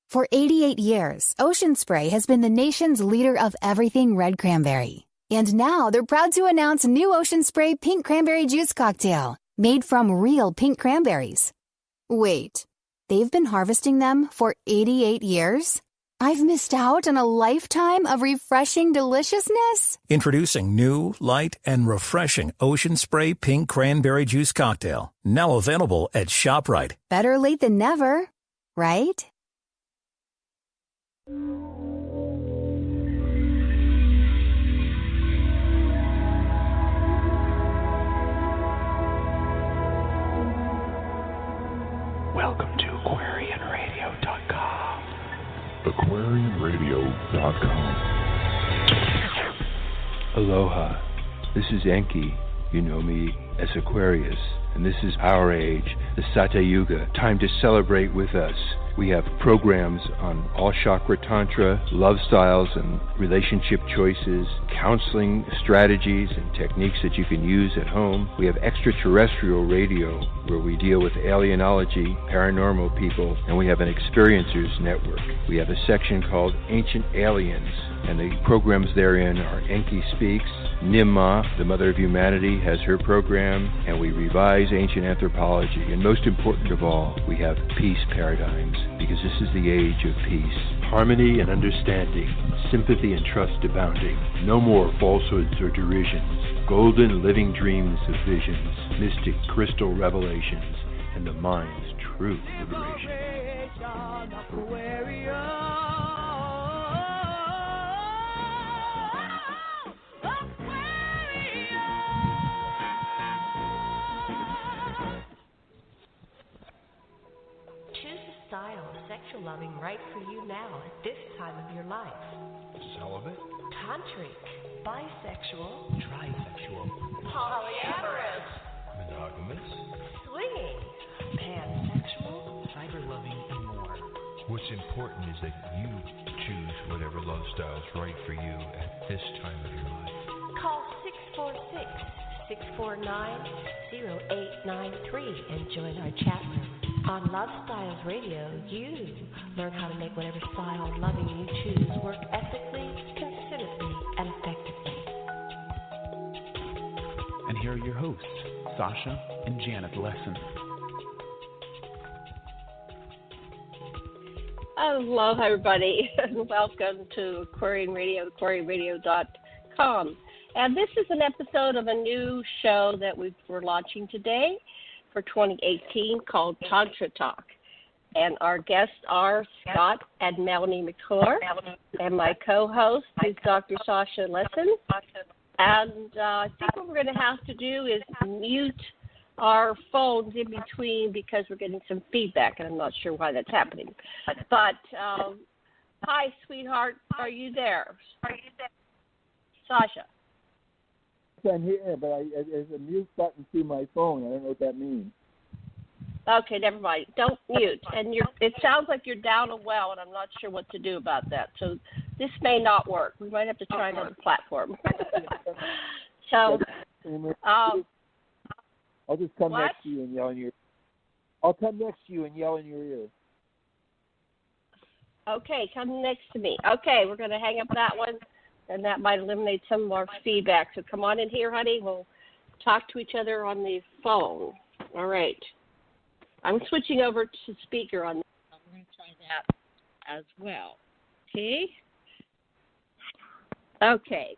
For 88 years, Ocean Spray has been the nation's leader of everything red cranberry. And now they're proud to announce new Ocean Spray Pink Cranberry Juice Cocktail, made from real pink cranberries. Wait, they've been harvesting them for 88 years? I've missed out on a lifetime of refreshing deliciousness? Introducing new, light, and refreshing Ocean Spray Pink Cranberry Juice Cocktail. Now available at ShopRite. Better late than never, right? Welcome to AquarianRadio.com. AquarianRadio.com. Aloha. This is Enki. You know me as Aquarius. And this is our age, the Sata Yuga. Time to celebrate with us. We have programs on all chakra tantra, love styles and relationship choices, counseling strategies and techniques that you can use at home. We have extraterrestrial radio where we deal with alienology, paranormal people, and we have an experiencers network. We have a section called Ancient Aliens, and the programs therein are Enki Speaks, Nimma, the Mother of Humanity, has her program, and we revise ancient anthropology. And most important of all, we have peace paradigms, because this is the age of peace. Harmony and understanding, sympathy and trust abounding. No more falsehoods or derisions. Golden living dreams of visions, mystic crystal revelations, and the mind's true liberation. Style of sexual loving right for you now at this time of your life. Celibate? Tantric, bisexual, Trisexual? polyamorous, Monogamous? swinging, pansexual, Cyber-loving and more. What's important is that you choose whatever love style is right for you at this time of your life. Call 646-649-0893 and join our chat room. On Love Styles Radio, you learn how to make whatever style of loving you choose work ethically, considerately, and effectively. And here are your hosts, Sasha and Janet Lessin. Aloha, everybody, and welcome to Aquarian Radio, aquarianradio.com. And this is an episode of a new show that we're launching today for 2018 called Tantra Talk. And our guests are Scott and Melanie McClure, and my co-host is Dr. Sasha Lessin. And I think what we're going to have to do is mute our phones in between because we're getting some feedback, and I'm not sure why that's happening. But, hi, sweetheart, are you there? Sasha. I'm here, but there's a mute button through my phone. I don't know what that means. Okay, never mind. Don't mute. And it sounds like you're down a well, and I'm not sure what to do about that. So this may not work. We might have to try another platform. So, I'll just come what? next to you and yell in your. I'll come next to you and yell in your ear. Okay, come next to me. Okay, we're going to hang up that one. And that might eliminate some of our feedback. So come on in here, honey. We'll talk to each other on the phone. All right. I'm switching over to speaker on this. We're going to try that as well. Okay? Okay.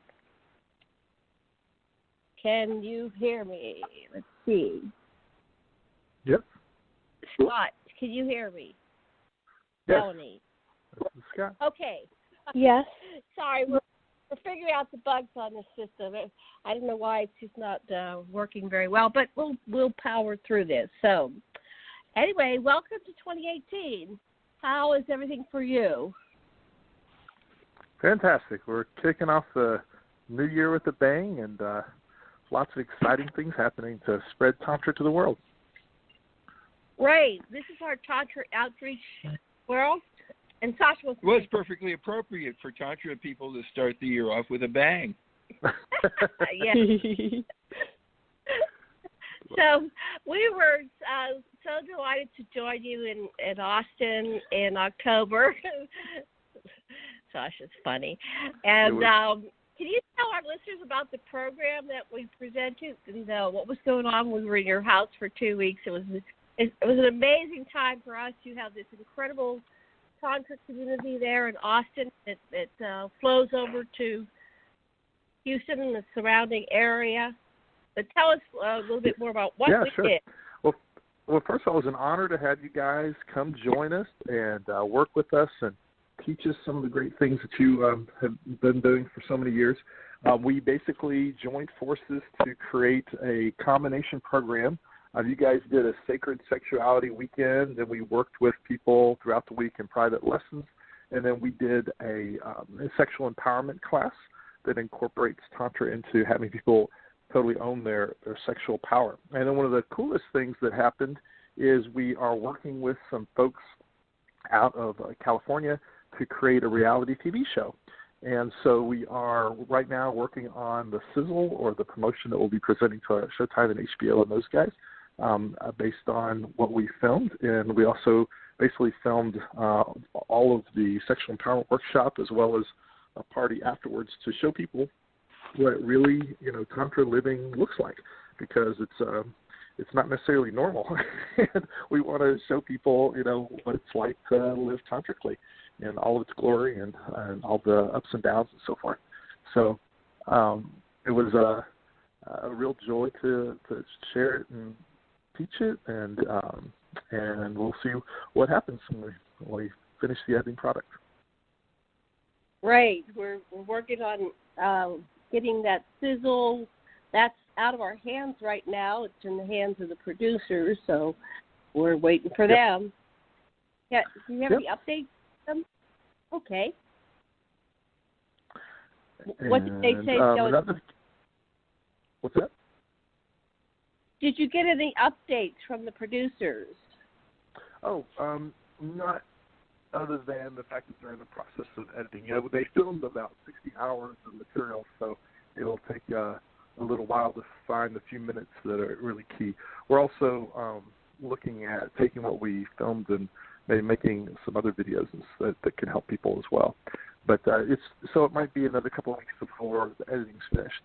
Can you hear me? Let's see. Yep. Scott, can you hear me? Yes. Melanie. This is Scott. Okay. Yes. Sorry, we're figuring out the bugs on the system. I don't know why it's just not working very well, but we'll power through this. So, anyway, welcome to 2018. How is everything for you? Fantastic. We're kicking off the new year with a bang, and lots of exciting things happening to spread Tantra to the world. Right. This is our Tantra outreach world. And Sasha was... Well, it's perfectly appropriate for Tantra people to start the year off with a bang. Yes. So we were so delighted to join you in Austin in October. Sasha's funny. And can you tell our listeners about the program that we presented and what was going on? We were in your house for 2 weeks. It was an amazing time for us. You have this incredible Tantra community there in Austin that flows over to Houston and the surrounding area. But tell us a little bit more about what we did. Well, first of all, it was an honor to have you guys come join us and work with us and teach us some of the great things that you have been doing for so many years. We basically joined forces to create a combination program. You guys did a sacred-sexuality weekend, and we worked with people throughout the week in private lessons. And then we did a sexual empowerment class that incorporates Tantra into having people totally own their sexual power. And then one of the coolest things that happened is we are working with some folks out of California to create a reality TV show. And so we are right now working on the sizzle or the promotion that we'll be presenting to Showtime and HBO and those guys based on what we filmed. And we also basically filmed all of the sexual empowerment workshop as well as a party afterwards to show people what really, Tantra living looks like, because it's not necessarily normal. And we want to show people, what it's like to live tantrically in all of its glory and all the ups and downs and so forth. So it was a real joy to share it and teach it, and we'll see what happens when we finish the editing product. Right. We're working on getting that sizzle. That's out of our hands right now. It's in the hands of the producers, so we're waiting for them. Yeah. Do you have any updates for them? Okay. What did they say? What's that? Did you get any updates from the producers? Not other than the fact that they're in the process of editing. They filmed about 60 hours of material, so it'll take a little while to find the few minutes that are really key. We're also looking at taking what we filmed and maybe making some other videos that can help people as well. But it might be another couple of weeks before the editing's finished.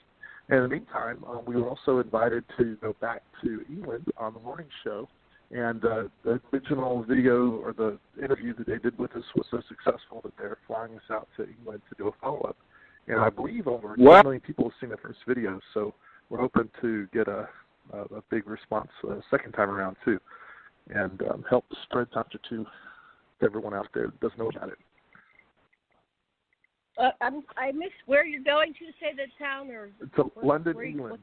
And in the meantime, we were also invited to go back to England on the morning show. And the original video or the interview that they did with us was so successful that they're flying us out to England to do a follow-up. And I believe over 10 million people have seen the first video, so we're hoping to get a big response second time around too, and help spread Tantra to everyone out there that doesn't know about it. I missed where you're going to. Say the town or to London, England.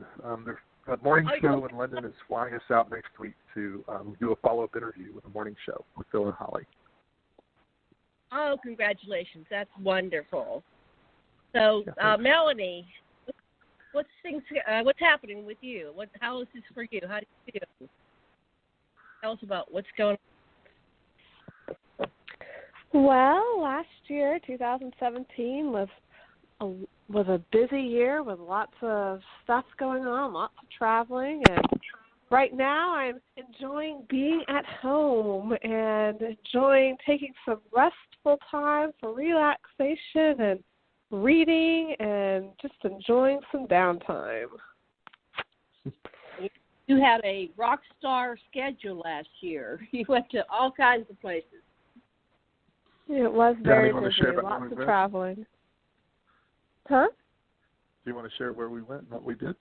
The morning show in London is flying us out next week to do a follow-up interview with the morning show with Phil and Holly. Oh, congratulations! That's wonderful. So, Melanie, what's happening with you? How is this for you? How do you feel? Tell us about what's going on. Well, last year, 2017, was a busy year with lots of stuff going on, lots of traveling, and right now I'm enjoying being at home and enjoying taking some restful time for relaxation and reading and just enjoying some downtime. You had a rock star schedule last year. You went to all kinds of places. It was very busy, lots of traveling. Huh? Do you want to share where we went and what we did?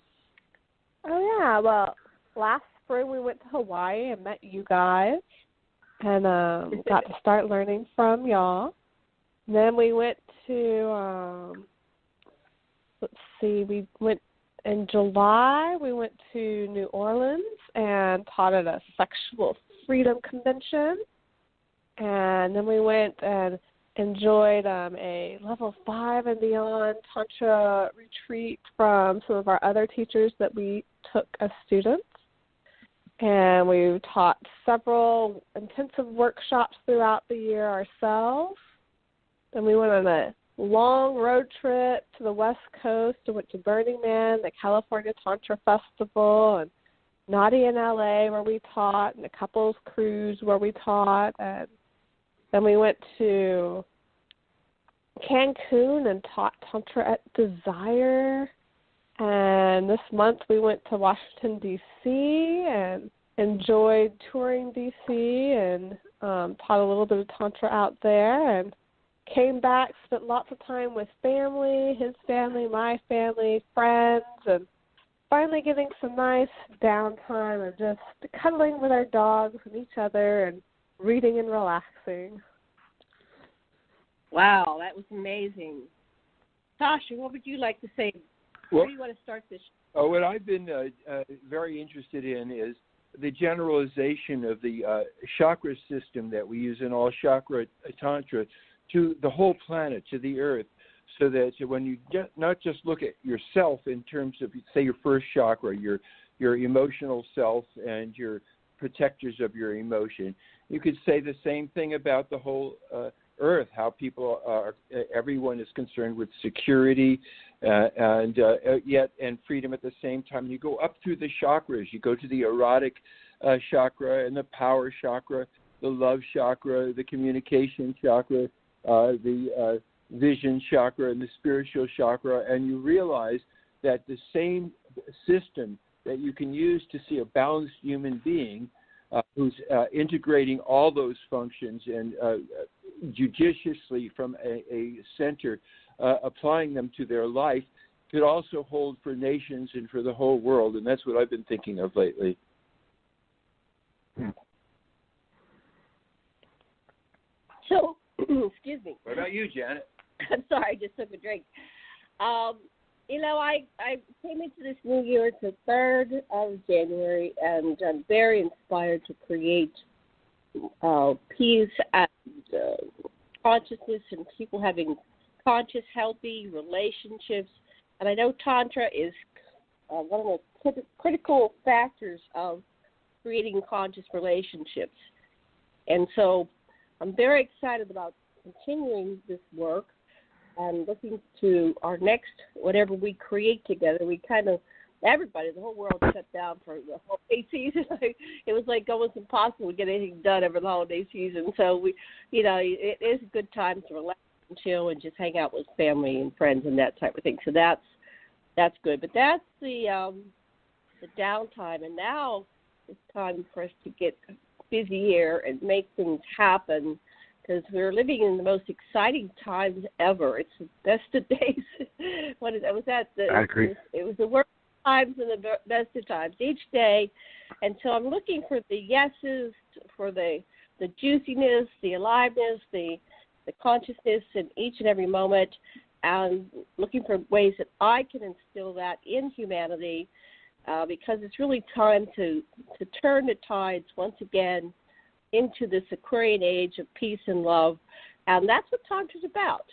Oh, yeah. Well, last spring we went to Hawaii and met you guys and got to start learning from y'all. Then we went to, we went in July, we went to New Orleans and taught at a sexual freedom convention. And then we went and enjoyed a level 5 and beyond Tantra retreat from some of our other teachers that we took as students. And we taught several intensive workshops throughout the year ourselves. Then we went on a long road trip to the West Coast and went to Burning Man, the California Tantra Festival, and Naughty in LA where we taught, and a couples cruise where we taught, and then we went to Cancun and taught Tantra at Dyer. And this month we went to Washington, D.C. and enjoyed touring D.C. and taught a little bit of Tantra out there, and came back, spent lots of time with family, his family, my family, friends, and finally getting some nice downtime of just cuddling with our dogs and each other and reading and relaxing. Wow, that was amazing. Sasha, what would you like to say? Where do you want to start this? What I've been very interested in is the generalization of the chakra system that we use in all chakra Tantra to the whole planet, to the earth, so that when you not just look at yourself in terms of, say, your first chakra, your emotional self and your protectors of your emotion, you could say the same thing about the whole earth, how people are, everyone is concerned with security and freedom at the same time. You go up through the chakras. You go to the erotic chakra and the power chakra, the love chakra, the communication chakra, the vision chakra, and the spiritual chakra, and you realize that the same system that you can use to see a balanced human being who's integrating all those functions and judiciously from a center, applying them to their life, could also hold for nations and for the whole world, and that's what I've been thinking of lately. So, excuse me. What about you, Janet? I'm sorry, I just took a drink. I came into this new year. It's the 3rd of January, and I'm very inspired to create peace and consciousness and people having conscious, healthy relationships. And I know Tantra is one of the critical factors of creating conscious relationships. And so I'm very excited about continuing this work and looking to our next, whatever we create together. We kind of, everybody, the whole world shut down for the holiday season. It was like almost impossible to get anything done over the holiday season. So we, it is a good time to relax and chill and just hang out with family and friends and that type of thing. So that's good. But that's the downtime, and now it's time for us to get busy here and make things happen, because we're living in the most exciting times ever. It's the best of days. I agree. It was the worst times and the best of times each day. And so I'm looking for the yeses, for the juiciness, the aliveness, the consciousness in each and every moment, and looking for ways that I can instill that in humanity, because it's really time to turn the tides once again into this Aquarian age of peace and love. And that's what Tantra's about.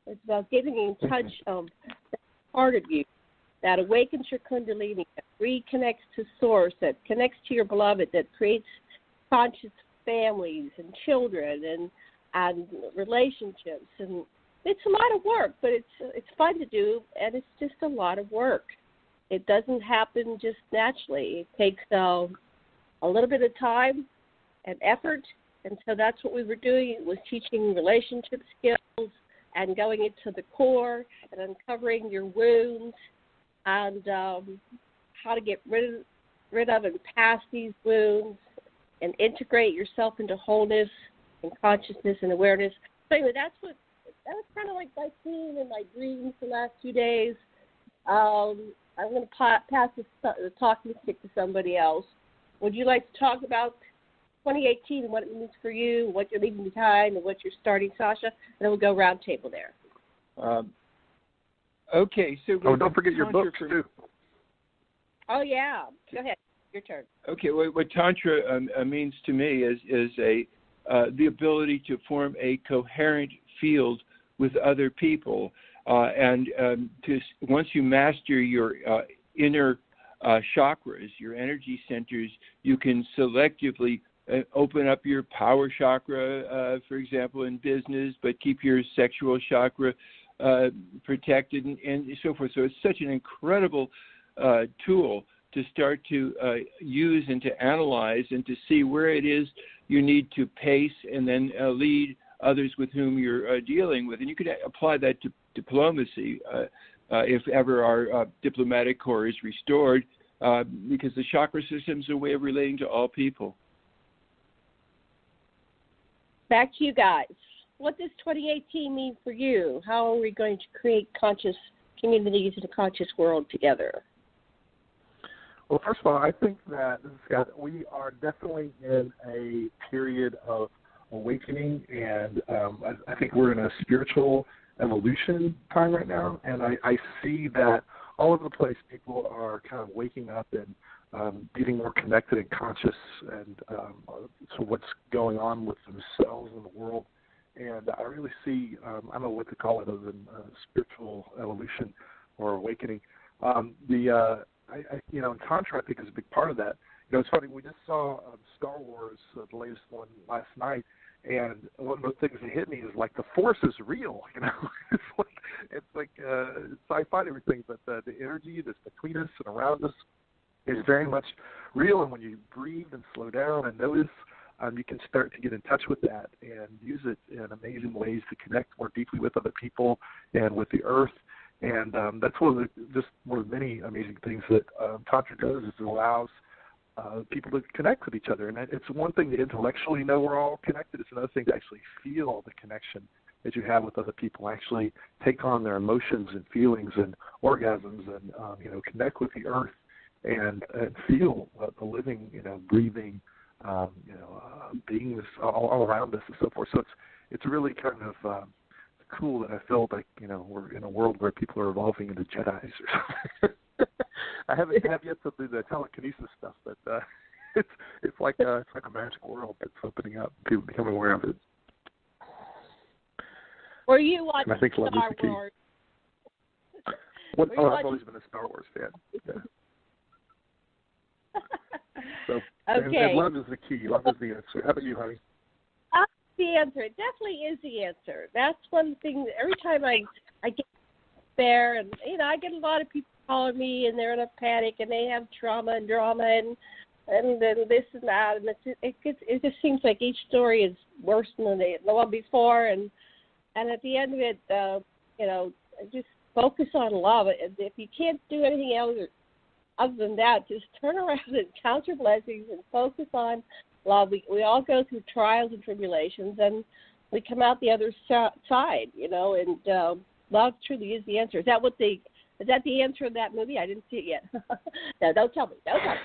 It's about getting in touch of that part of you that awakens your kundalini, that reconnects to source, that connects to your beloved, that creates conscious families and children and relationships. And it's a lot of work, but it's fun to do, and it's just a lot of work. It doesn't happen just naturally. It takes a little bit of time and effort, and so that's what we were doing, was teaching relationship skills and going into the core and uncovering your wounds and how to get rid of and past these wounds and integrate yourself into wholeness and consciousness and awareness. So anyway, that was kind of like my theme and my dreams the last 2 days. I'm going to pass the talking stick to somebody else. Would you like to talk about 2018 and what it means for you, what you're leaving behind, and what you're starting, Sasha? And then we'll go round table there. Okay. So don't forget your books, too. Oh, yeah. Go ahead. Your turn. Okay. What Tantra means to me is the ability to form a coherent field with other people. Once you master your inner chakras, your energy centers, you can selectively open up your power chakra, for example, in business, but keep your sexual chakra protected and so forth. So it's such an incredible tool to start to use and to analyze and to see where it is you need to pace and then lead others with whom you're dealing with. And you could apply that to diplomacy if ever our diplomatic corps is restored, because the chakra system is a way of relating to all people. Back to you guys. What does 2018 mean for you? How are we going to create conscious communities in a conscious world together? Well, first of all, I think that, Scott, we are definitely in a period of awakening, and I think we're in a spiritual evolution time right now, and I see that all over the place people are kind of waking up and getting more connected and conscious and to what's going on with themselves and the world. And I really see, I don't know what to call it other than spiritual evolution or awakening. In Tantra, I think is a big part of that. It's funny, we just saw Star Wars, the latest one, last night, and one of the things that hit me is like the Force is real. It's like sci-fi and everything, but the energy that's between us and around us is very much real. And when you breathe and slow down and notice, you can start to get in touch with that and use it in amazing ways to connect more deeply with other people and with the earth. And that's one of the many amazing things that Tantra does, is it allows people to connect with each other. And it's one thing to intellectually know we're all connected. It's another thing to actually feel the connection that you have with other people, actually take on their emotions and feelings and orgasms and, connect with the earth and feel the living, breathing, beings all around us and so forth. So it's really kind of cool that I feel like, we're in a world where people are evolving into Jedis or something. I have yet to do the telekinesis stuff, but it's like a magic world that's opening up. People become aware of it. Were you watching I think love Star is the key. Wars? I've always been a Star Wars fan. Yeah. So, okay. And love is the key. Love is the answer. How about you, honey? The answer. It definitely is the answer. That's one thing. Every time I get there, and I get a lot of people calling me, and they're in a panic, and they have trauma and drama, and then this and that, and it just seems like each story is worse than the one before, and at the end of it, just focus on love. If you can't do anything else other than that, just turn around and count your blessings and focus on love. We all go through trials and tribulations, and we come out the other side, and love truly is the answer. Is that the answer of that movie? I didn't see it yet. No, don't tell me. I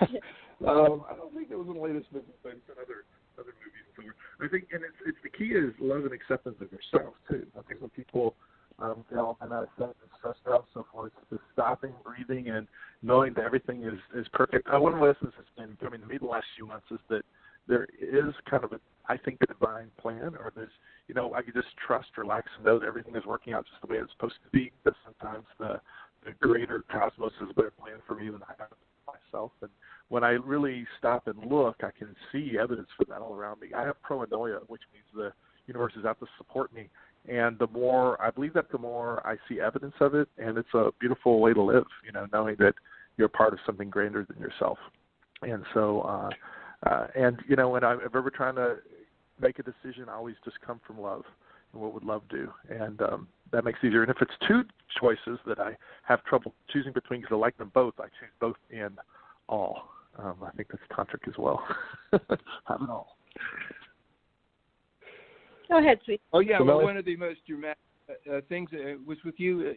don't think it was in the latest movie, but it's in other movies. So I think, and it's the key is love and acceptance of yourself too. I think when people feel not accepted and stressed out, so forth, just stopping, breathing, and knowing that everything is perfect. One of the lessons that's been coming to me the last few months is that there is kind of a divine plan, or there's, I could just trust, relax, and know that everything is working out just the way it's supposed to be. But sometimes the greater cosmos is a better plan for me than I have myself. And when I really stop and look, I can see evidence for that all around me. I have proanoia, which means the universe is out to support me. And the more I believe that, the more I see evidence of it. And it's a beautiful way to live, knowing that you're part of something greater than yourself. And so, when I'm ever trying to make a decision, I always just come from love. And what would love do? And that makes it easier. And if it's two choices that I have trouble choosing between because I like them both, I choose both and all. I think that's tantric as well. Have it all. Go ahead, sweet. Oh, yeah. Well, one of the most dramatic things was with you,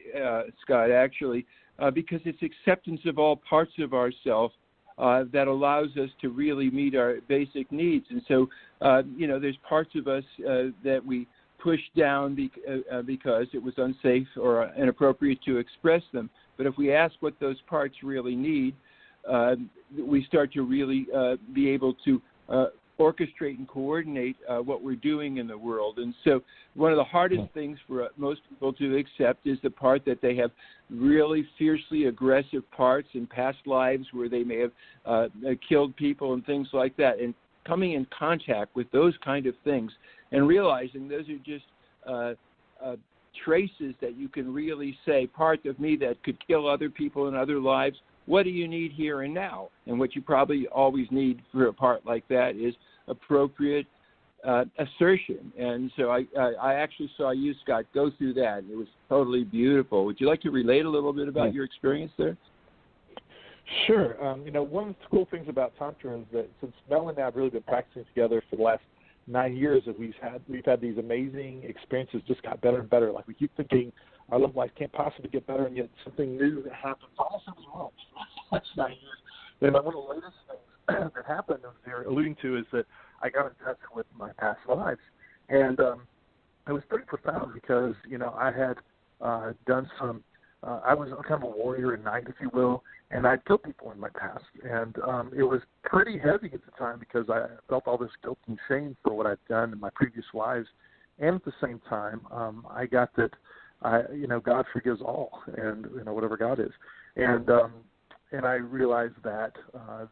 Scott, actually, because it's acceptance of all parts of ourselves that allows us to really meet our basic needs. And so, there's parts of us that we push down because it was unsafe or inappropriate to express them. But if we ask what those parts really need, we start to really be able to orchestrate and coordinate what we're doing in the world. And so one of the hardest things for most people to accept is the part that they have really fiercely aggressive parts in past lives where they may have killed people and things like that. And coming in contact with those kind of things and realizing those are just traces that you can really say, part of me that could kill other people in other lives what do you need here and now? And what you probably always need for a part like that is appropriate assertion. And so I actually saw you, Scott, go through that. It was totally beautiful. Would you like to relate a little bit about your experience there? Sure. One of the cool things about Tantra is that since Mel and I have really been practicing together for the last 9 years, that we've had these amazing experiences, just got better and better. Like we keep thinking our love life can't possibly get better, and yet something new that happens almost every month. That's 9 years. And one of the latest things that happened, as you're alluding to, is that I got in touch with my past lives, and it was pretty profound because I had done some. I was kind of a warrior at night, if you will, and I'd killed people in my past. And it was pretty heavy at the time because I felt all this guilt and shame for what I'd done in my previous lives. And at the same time, I got that, God forgives all, and whatever God is. And I realized that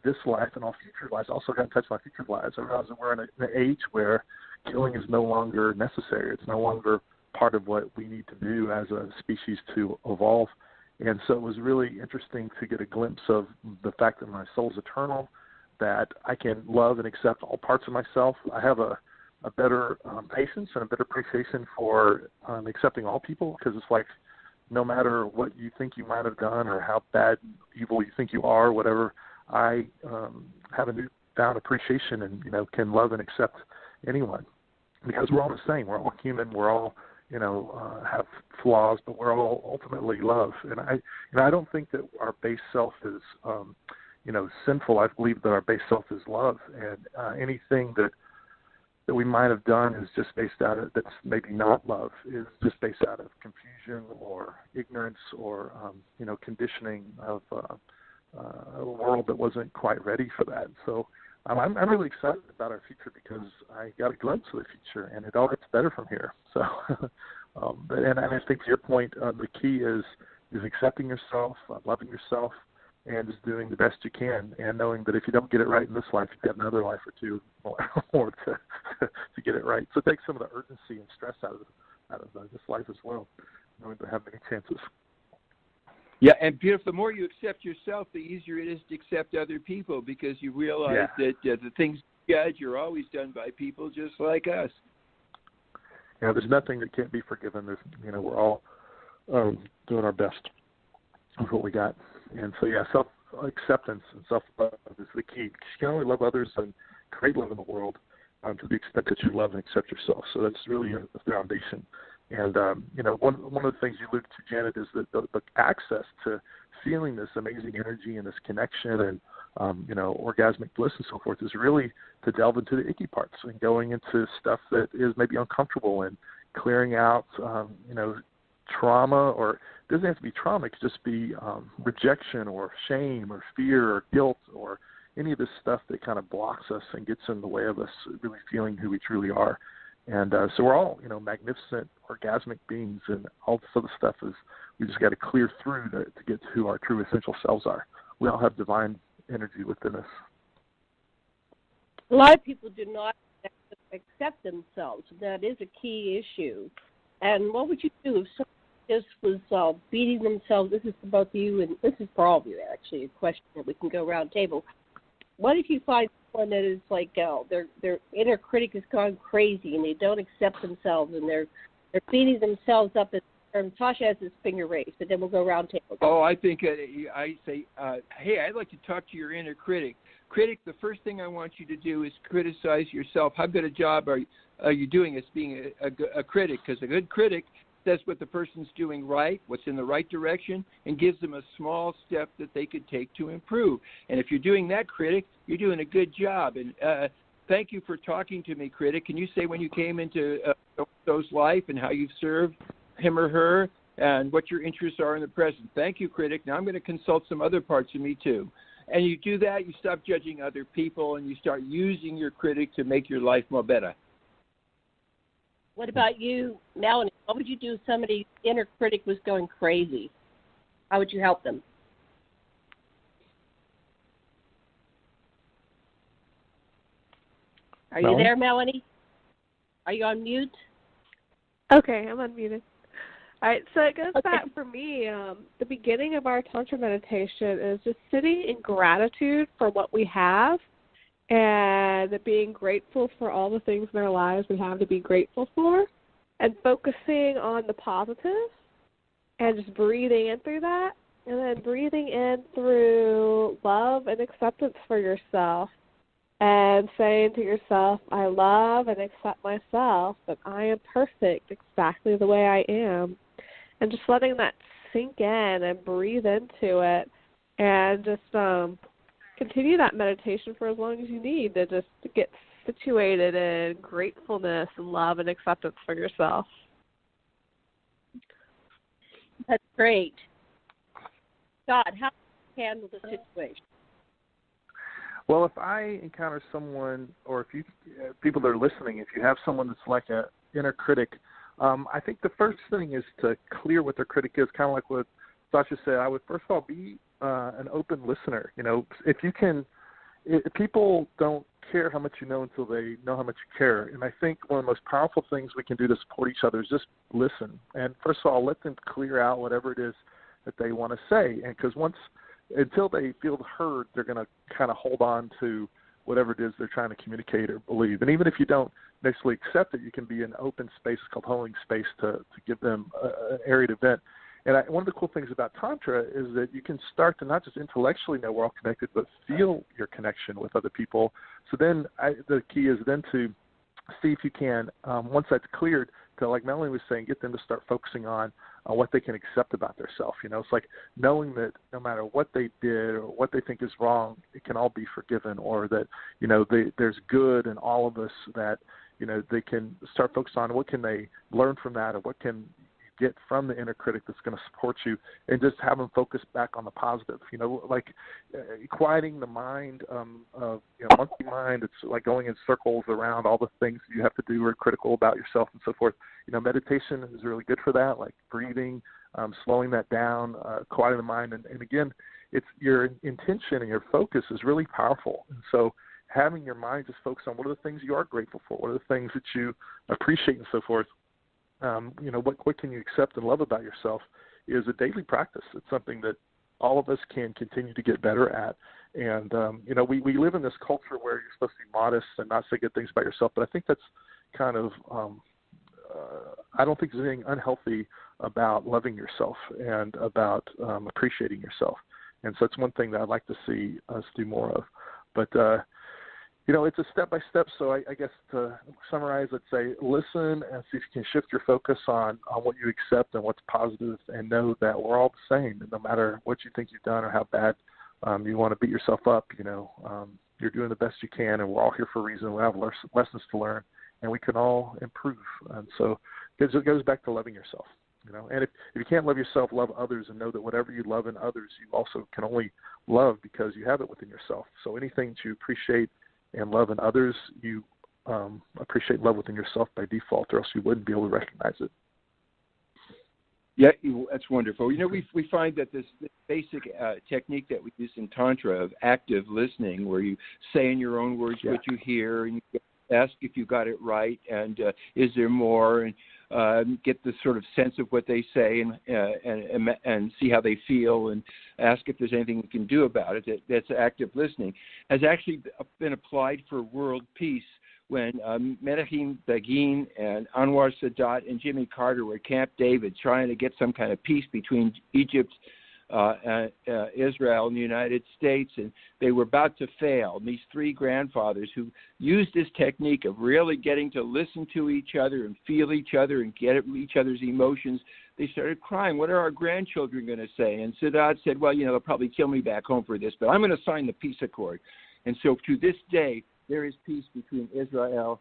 this life and all future lives, also got in touch with my future lives. I realized that we're in an age where killing is no longer necessary. It's no longer part of what we need to do as a species to evolve. And so it was really interesting to get a glimpse of the fact that my soul is eternal, that I can love and accept all parts of myself. I have a better patience and a better appreciation for accepting all people, because it's like no matter what you think you might have done or how bad, evil you think you are, whatever, I have a newfound appreciation and, can love and accept anyone, because we're all the same. We're all human. We're all have flaws, but we're all ultimately love. And I don't think that our base self is, sinful. I believe that our base self is love, and anything that we might have done is just based out of, that's maybe not love, is just based out of confusion or ignorance or, conditioning of a world that wasn't quite ready for that. So I'm really excited about our future because I got a glimpse of the future, and it all gets better from here. So, and I think to your point, the key is accepting yourself, loving yourself, and just doing the best you can, and knowing that if you don't get it right in this life, you've got another life or two more to get it right. So it takes some of the urgency and stress out of this life as well, knowing to have many chances. Yeah, and beautiful. The more you accept yourself, the easier it is to accept other people, because you realize that the things you judge are always done by people just like us. Yeah, there's nothing that can't be forgiven. There's, we're all doing our best with what we got. And so, self-acceptance and self-love is the key. You can only love others and create love in the world to the extent that you love and accept yourself. So that's really the foundation. And, one of the things you alluded to, Janet, is that the access to feeling this amazing energy and this connection and, orgasmic bliss and so forth is really to delve into the icky parts and going into stuff that is maybe uncomfortable and clearing out, trauma, or it doesn't have to be trauma. It could just be rejection or shame or fear or guilt or any of this stuff that kind of blocks us and gets in the way of us really feeling who we truly are. And so we're all, magnificent orgasmic beings, and all this other stuff is we just got to clear through to get to who our true essential selves are. We all have divine energy within us. A lot of people do not accept themselves. That is a key issue. And what would you do if someone just was beating themselves? This is for both of you, and this is for all of you, actually, a question that we can go round table. What if you find someone that is like their inner critic has gone crazy and they don't accept themselves and they're beating themselves up? And Sasha has his finger raised, but then we'll go round table. Oh, I think I say, hey, I'd like to talk to your inner critic. Critic, the first thing I want you to do is criticize yourself. How good a job are you doing as being a critic? Because a good critic says what the person's doing right, what's in the right direction, and gives them a small step that they could take to improve. And if you're doing that, critic, you're doing a good job. And thank you for talking to me, critic. Can you say when you came into those life and how you've served him or her and what your interests are in the present? Thank you, critic. Now I'm going to consult some other parts of me too. And you do that, you stop judging other people, and you start using your critic to make your life more better. What about you, Melanie? What would you do if somebody's inner critic was going crazy? How would you help them? Are you there, Melanie? Are you on mute? Okay, I'm unmuted. All right, so it goes back for me. The beginning of our Tantra meditation is just sitting in gratitude for what we have and being grateful for all the things in our lives we have to be grateful for, and focusing on the positive and just breathing in through that, and then breathing in through love and acceptance for yourself and saying to yourself, I love and accept myself, that I am perfect exactly the way I am, and just letting that sink in and breathe into it, and just continue that meditation for as long as you need to just get situated in gratefulness and love and acceptance for yourself. That's great. Scott, how do you handle the situation? Well, if I encounter someone, or if you people that are listening, if you have someone that's like an inner critic, I think the first thing is to clear what their critic is, kind of like what Sasha said. I would first of all be an open listener. You know, if you can, people don't care how much you know until they know how much you care. And I think one of the most powerful things we can do to support each other is just listen. And first of all, let them clear out whatever it is that they want to say. And because until they feel heard, they're going to kind of hold on to whatever it is they're trying to communicate or believe. And even if you don't necessarily accept it, you can be an open space called holding space to give them an area to vent. And one of the cool things about Tantra is that you can start to not just intellectually know we're all connected, but feel your connection with other people. So then the key is then to see if you can, once that's cleared, to, like Melanie was saying, get them to start focusing on what they can accept about themselves. You know, it's like knowing that no matter what they did or what they think is wrong, it can all be forgiven, or that, you know, there's good in all of us, that, you know, they can start focusing on what can they learn from that, or what can get from the inner critic that's going to support you, and just have them focus back on the positive. You know, like quieting the mind of, you know, monkey mind. It's like going in circles around all the things you have to do or critical about yourself and so forth. You know, meditation is really good for that, like breathing, slowing that down, quieting the mind. And again, it's your intention and your focus is really powerful. And so having your mind just focus on what are the things you are grateful for, what are the things that you appreciate and so forth. You know, what can you accept and love about yourself is a daily practice. It's something that all of us can continue to get better at. And, you know, we live in this culture where you're supposed to be modest and not say good things about yourself, but I think that's kind of, I don't think there's anything unhealthy about loving yourself and about appreciating yourself. And so it's one thing that I'd like to see us do more of. But, you know, it's a step-by-step, so I guess to summarize, let's say listen and see if you can shift your focus on what you accept and what's positive, and know that we're all the same. And no matter what you think you've done or how bad you want to beat yourself up, you know, you're doing the best you can, and we're all here for a reason. We have lessons to learn, and we can all improve. And so it goes back to loving yourself. You know, and if you can't love yourself, love others, and know that whatever you love in others, you also can only love because you have it within yourself. So anything that you appreciate and love in others, you appreciate love within yourself by default, or else you wouldn't be able to recognize it. Yeah, that's wonderful. You know, we find that this basic technique that we use in Tantra of active listening, where you say in your own words what you hear, and you ask if you got it right, and is there more, and get the sort of sense of what they say, and see how they feel, and ask if there's anything we can do about it. That's active listening. Has actually been applied for world peace when Menachem Begin and Anwar Sadat and Jimmy Carter were at Camp David trying to get some kind of peace between Egypt, Israel, and the United States, and they were about to fail. And these three grandfathers who used this technique of really getting to listen to each other and feel each other and get at each other's emotions, they started crying. What are our grandchildren going to say? And Sadat said, well, you know, they'll probably kill me back home for this, but I'm going to sign the peace accord. And so to this day, there is peace between Israel,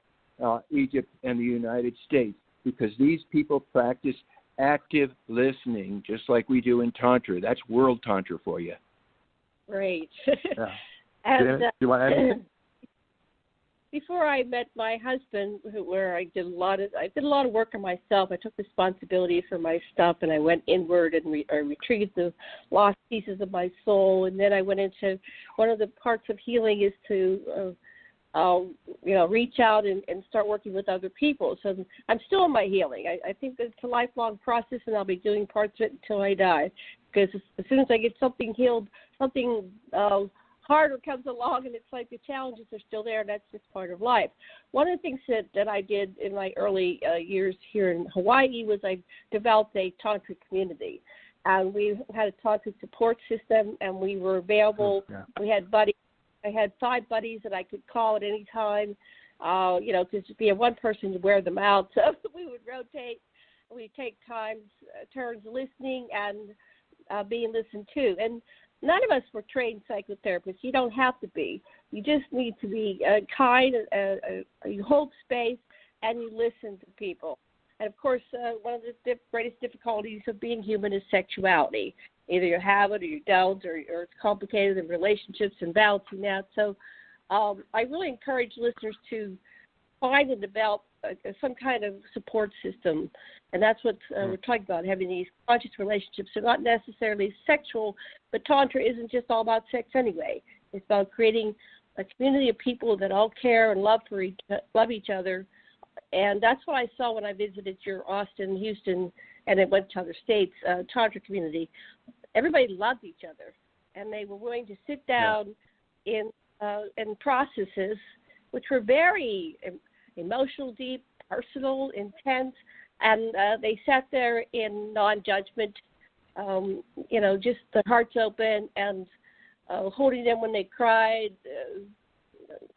Egypt, and the United States, because these people practice active listening, just like we do in Tantra. That's world Tantra for you. Great. Yeah. And do you want to add anything? Before I met my husband, where I did a lot of work on myself. I took responsibility for my stuff, and I went inward and retrieved the lost pieces of my soul. And then I went into one of the parts of healing is to reach out and start working with other people. So I'm still in my healing. I think that it's a lifelong process, and I'll be doing parts of it until I die. Because as soon as I get something healed, something harder comes along, and it's like the challenges are still there, and that's just part of life. One of the things that I did in my early years here in Hawaii was I developed a Tantra community. And we had a Tantra support system, and we were available. Yeah. We had buddies. I had 5 buddies that I could call at any time, because be one person to wear them out. So we would rotate. We'd take turns listening and being listened to. And none of us were trained psychotherapists. You don't have to be. You just need to be kind, you hold space, and you listen to people. And, of course, one of the greatest difficulties of being human is sexuality. Either you have it or you don't, or it's complicated in relationships and balancing that. So I really encourage listeners to find and develop some kind of support system. And that's what we're talking about, having these conscious relationships. They're not necessarily sexual, but Tantra isn't just all about sex anyway. It's about creating a community of people that all care and love each other. And that's what I saw when I visited your Austin, Houston, and it went to other states, Tantra community. Everybody loved each other, and they were willing to sit down in processes which were very emotional, deep, personal, intense, and they sat there in non-judgment, just their hearts open, and holding them when they cried,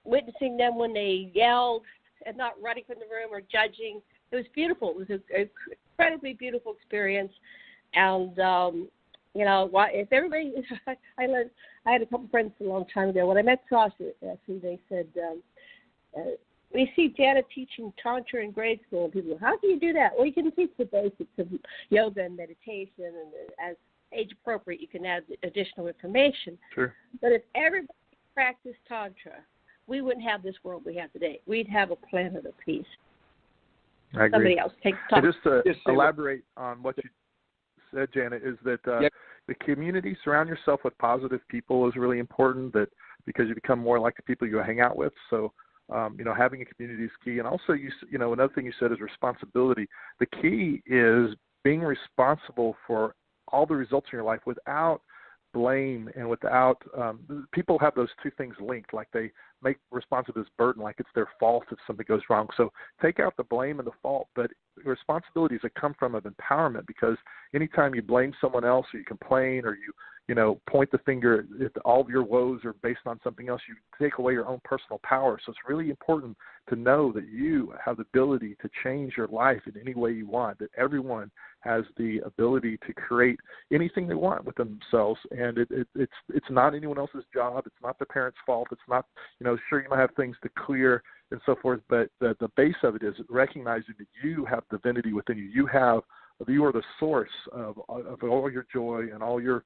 witnessing them when they yelled, and not running from the room or judging. It was beautiful. It was an incredibly beautiful experience. And, if everybody, I had a couple friends a long time ago. When I met Sasha, actually, they said, we see Janet teaching Tantra in grade school. And people go, how do you do that? Well, you can teach the basics of yoga and meditation, and as age appropriate, you can add additional information. Sure. But if everybody practiced Tantra, we wouldn't have this world we have today. We'd have a planet of peace. I agree. Somebody else take the time. Just to elaborate on what you said, Janet, is that the community, surround yourself with positive people is really important, that because you become more like the people you hang out with. So, having a community is key. And also, another thing you said is responsibility. The key is being responsible for all the results in your life without blame and without people have those two things linked, like they make responsibility as burden, like it's their fault if something goes wrong. So take out the blame and the fault, but responsibilities that come from of empowerment, because anytime you blame someone else or you complain or you point the finger at all of your woes are based on something else, you take away your own personal power. So it's really important to know that you have the ability to change your life in any way you want, that everyone has the ability to create anything they want with themselves. And it's not anyone else's job. It's not the parents' fault. It's not, sure, you might have things to clear and so forth, but the base of it is recognizing that you have divinity within you. You are the source of all your joy and all your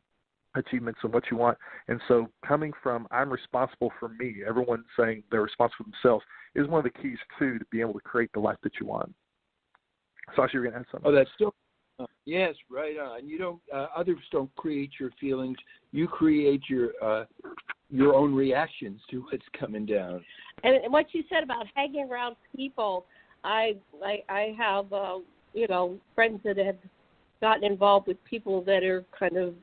achievements and what you want. And so coming from I'm responsible for me, everyone saying they're responsible for themselves, is one of the keys to be able to create the life that you want. Sasha, you're going to add something. Oh, that's still yes, right on. You don't others don't create your feelings. You create your own reactions to what's coming down. And what you said about hanging around people, I have friends that have gotten involved with people that are kind of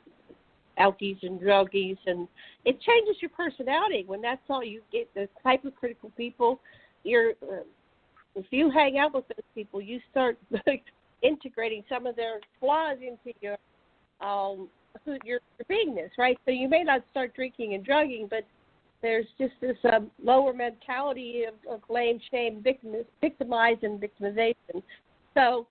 outies and druggies, and it changes your personality when that's all you get. The hypercritical people, if you hang out with those people, you start integrating some of their flaws into your beingness, right? So you may not start drinking and drugging, but there's just this lower mentality of blame, shame, victimize, and victimization. So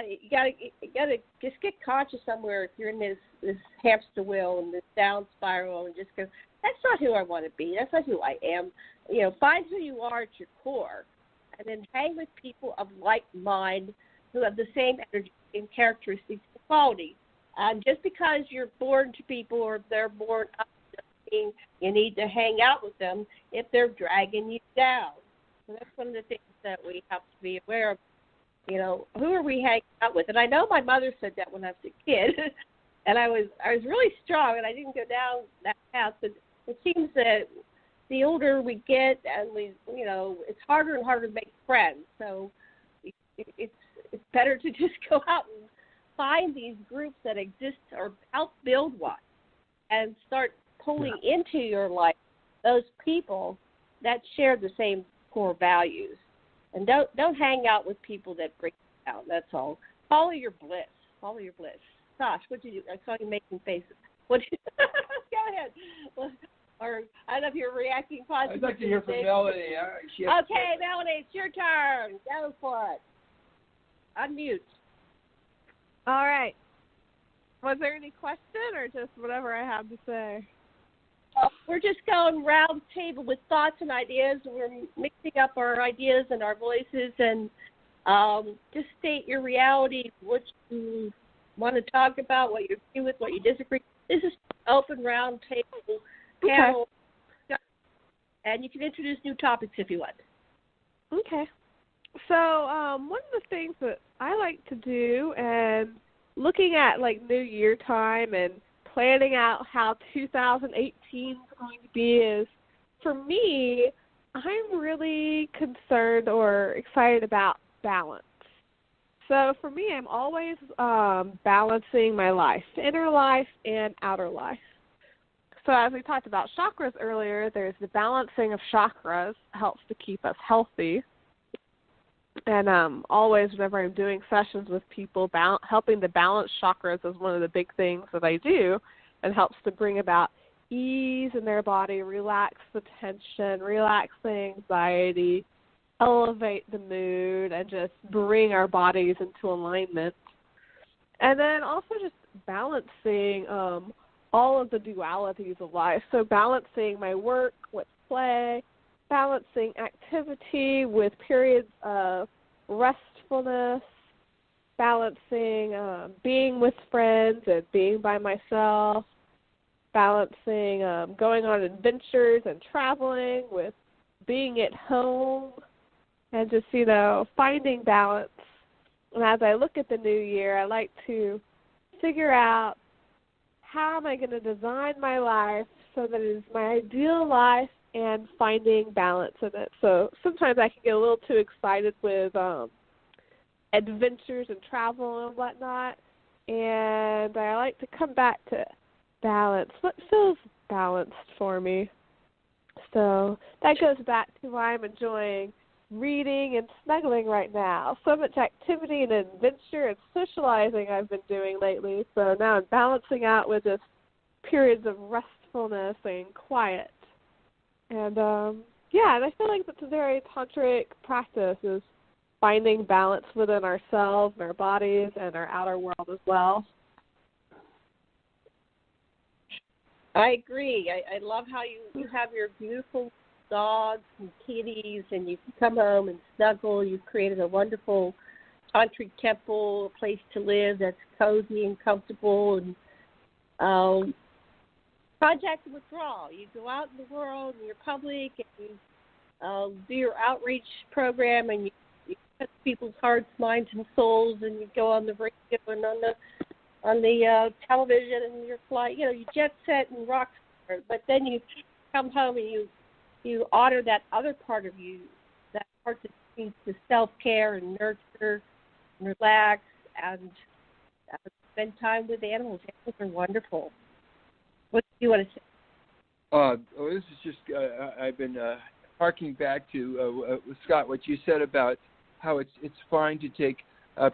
you gotta just get conscious somewhere if you're in this hamster wheel and this down spiral, and just go, that's not who I want to be. That's not who I am. Find who you are at your core, and then hang with people of like mind who have the same energy and characteristics and quality. And just because you're born to people or they're born up to being, you need to hang out with them if they're dragging you down. So that's one of the things that we have to be aware of. Who are we hanging out with? And I know my mother said that when I was a kid, and I was really strong, and I didn't go down that path. But it seems that the older we get, and it's harder and harder to make friends. So it's better to just go out and find these groups that exist or help build one, and start pulling into your life those people that share the same core values. And don't hang out with people that break you down. That's all. Follow your bliss. Follow your bliss. Sash, what did you? I saw you making faces. What? Go ahead. Or I don't know if you're reacting positively. I'd like to hear from Melanie. Okay, Melanie, it's your turn. Go for it. Unmute. All right. Was there any question or just whatever I have to say? We're just going round the table with thoughts and ideas. We're mixing up our ideas and our voices, and just state your reality, what you want to talk about, what you agree with, what you disagree. This is an open round table panel, and you can introduce new topics if you want. Okay. So one of the things that I like to do, and looking at like New Year time and planning out how 2018 is going to be, is, for me, I'm really concerned or excited about balance. So for me, I'm always balancing my life, inner life and outer life. So as we talked about chakras earlier, there's the balancing of chakras helps to keep us healthy. And always, whenever I'm doing sessions with people, helping to balance chakras is one of the big things that I do, and helps to bring about ease in their body, relax the tension, relax the anxiety, elevate the mood, and just bring our bodies into alignment. And then also just balancing all of the dualities of life. So balancing my work with play, balancing activity with periods of restfulness, balancing being with friends and being by myself, balancing going on adventures and traveling with being at home, and just, finding balance. And as I look at the new year, I like to figure out how am I going to design my life so that it is my ideal life, and finding balance in it. So sometimes I can get a little too excited with adventures and travel and whatnot, and I like to come back to balance. What feels balanced for me? So that goes back to why I'm enjoying reading and snuggling right now. So much activity and adventure and socializing I've been doing lately. So now I'm balancing out with just periods of restfulness and quiet. And, and I feel like that's a very tantric practice, is finding balance within ourselves and our bodies and our outer world as well. I agree. I love how you have your beautiful dogs and kitties, and you can come home and snuggle. You've created a wonderful tantric temple, a place to live that's cozy and comfortable, and contact and withdrawal. You go out in the world and you're public, and you do your outreach program, and you touch people's hearts, minds, and souls, and you go on the radio and on the television, and you're flying. You jet set and rock star. But then you come home and you honor that other part of you, that part that needs to self-care and nurture and relax and spend time with animals. Animals are wonderful. What do you want to say? This is just, I've been harking back to, Scott, what you said about how it's fine to take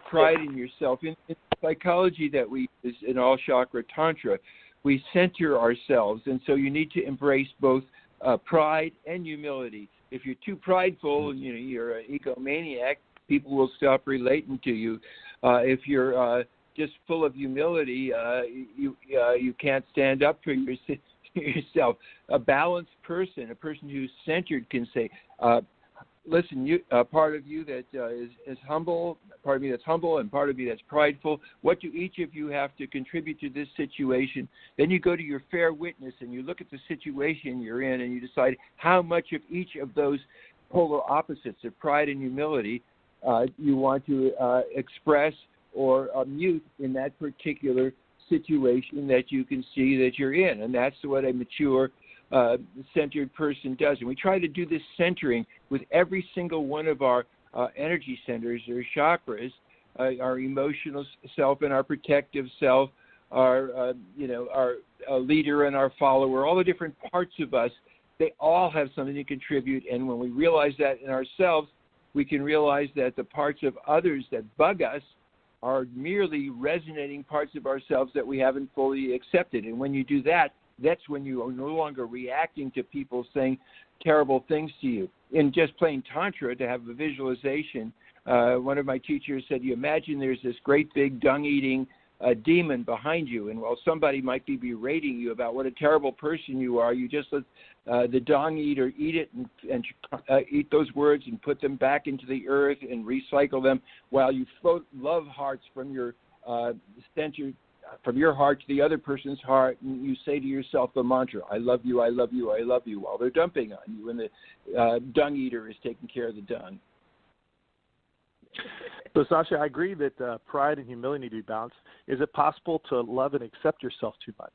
pride in yourself. In psychology that we use in all chakra tantra, we center ourselves, and so you need to embrace both pride and humility. If you're too prideful, you're an egomaniac, people will stop relating to you. If you're just full of humility, you can't stand up for yourself. A balanced person, a person who's centered, can say, listen, part of you that is humble, part of me that's humble, and part of me that's prideful. What do each of you have to contribute to this situation? Then you go to your fair witness and you look at the situation you're in, and you decide how much of each of those polar opposites of pride and humility you want to express or mute in that particular situation that you can see that you're in. And that's what a mature centered person does. And we try to do this centering with every single one of our energy centers or chakras, our emotional self and our protective self, our leader and our follower, all the different parts of us. They all have something to contribute. And when we realize that in ourselves, we can realize that the parts of others that bug us are merely resonating parts of ourselves that we haven't fully accepted. And when you do that, that's when you are no longer reacting to people saying terrible things to you. In just plain Tantra, to have a visualization, one of my teachers said, you imagine there's this great big dung-eating demon behind you, and while somebody might be berating you about what a terrible person you are, you just let the dung eater eat it and eat those words and put them back into the earth and recycle them, while you float love hearts from your center, from your heart to the other person's heart, and you say to yourself the mantra, I love you, I love you, I love you, while they're dumping on you, and the dung eater is taking care of the dung. So, Sasha, I agree that pride and humility need to be balanced. Is it possible to love and accept yourself too much?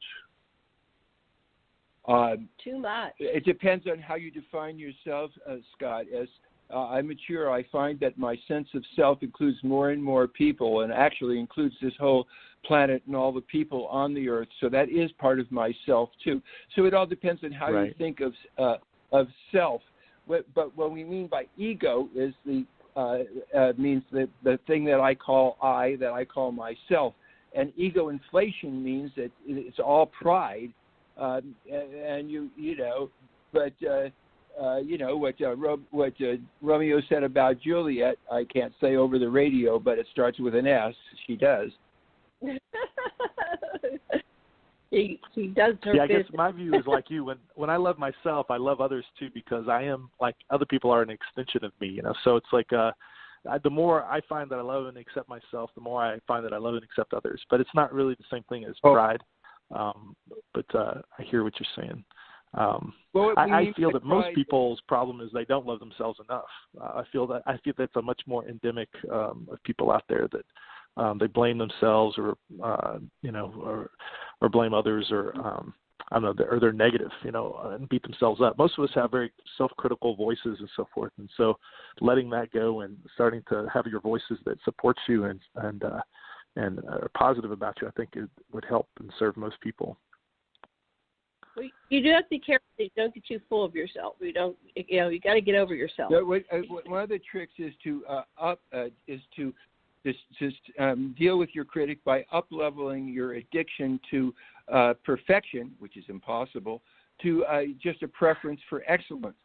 Too much. It depends on how you define yourself, Scott. As I mature, I find that my sense of self includes more and more people, and actually includes this whole planet and all the people on the earth. So that is part of myself too. So it all depends on how you think of self. But what we mean by ego is means the thing that I call I, that I call myself. And ego inflation means that it's all pride. And what Romeo said about Juliet, I can't say over the radio, but it starts with an S. She does. She does her I guess my view is like you. When I love myself, I love others too, because I am like other people are an extension of me. So it's like the more I find that I love and accept myself, the more I find that I love and accept others. But it's not really the same thing as pride. But I hear what you're saying. I feel that most people's problem is they don't love themselves enough. I feel that's a much more endemic of people out there, that they blame themselves or blame others, or I don't know, or they're negative, and beat themselves up. Most of us have very self-critical voices and so forth, and so letting that go and starting to have your voices that support you and are positive about you, I think it would help and serve most people. Well, you do have to be careful that you don't get too full of yourself. You got to get over yourself. One of the tricks is to deal with your critic by up-leveling your addiction to perfection, which is impossible, to just a preference for excellence.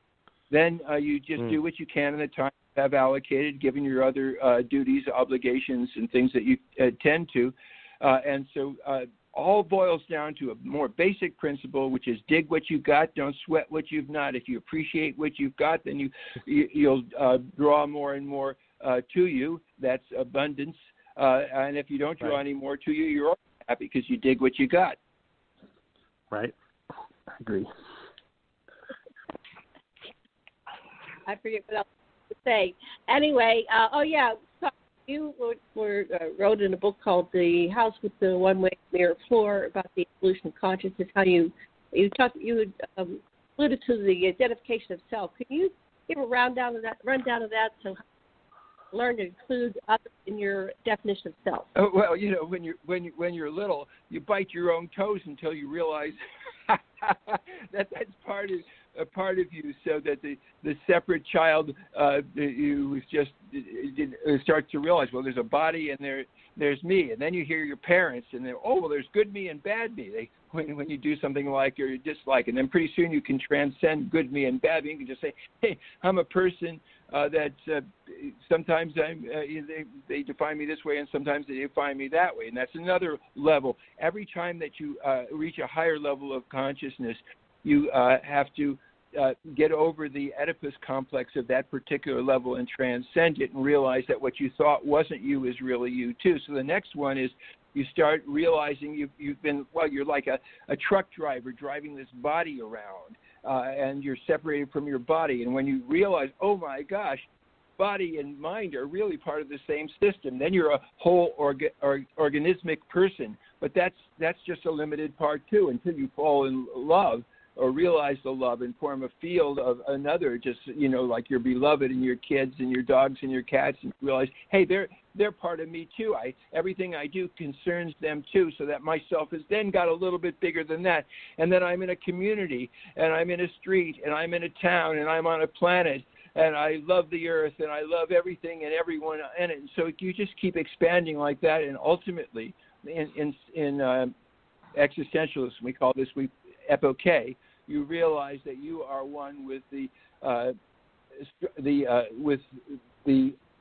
Then you just do what you can in the time you have allocated, given your other duties, obligations, and things that you tend to. And so all boils down to a more basic principle, which is dig what you've got, don't sweat what you've not. If you appreciate what you've got, then you'll draw more and more to you. That's abundance. And if you don't draw any more to you, you're always happy because you dig what you got. Right. I agree. I forget what else to say. Anyway, you wrote in a book called "The House with the One-Way Mirror Floor" about the evolution of consciousness. How you alluded to the identification of self. Can you give a rundown of that? So learn to include others in your definition of self. Oh, well, when you're little, you bite your own toes until you realize that's part of you, so that the separate child you just starts to realize, well, there's a body and there's me, and then you hear your parents and they're, oh, well, there's good me and bad me. When you do something like or you dislike, and then pretty soon you can transcend good me and bad me. You can just say, hey, I'm a person that sometimes they define me this way, and sometimes they define me that way, and that's another level. Every time that you reach a higher level of consciousness, you have to get over the Oedipus complex of that particular level and transcend it and realize that what you thought wasn't you is really you too. So the next one is you start realizing you're like a truck driver driving this body around, and you're separated from your body. And when you realize, oh my gosh, body and mind are really part of the same system, then you're a whole organismic person. But that's just a limited part too, until you fall in love or realize the love and form a field of another, just, like your beloved and your kids and your dogs and your cats, and realize, hey, they're part of me too. Everything I do concerns them too, so that myself has then got a little bit bigger than that. And then I'm in a community, and I'm in a street, and I'm in a town, and I'm on a planet, and I love the earth, and I love everything and everyone in it. And so you just keep expanding like that, and ultimately, in existentialism, we call this epoche, you realize that you are one with the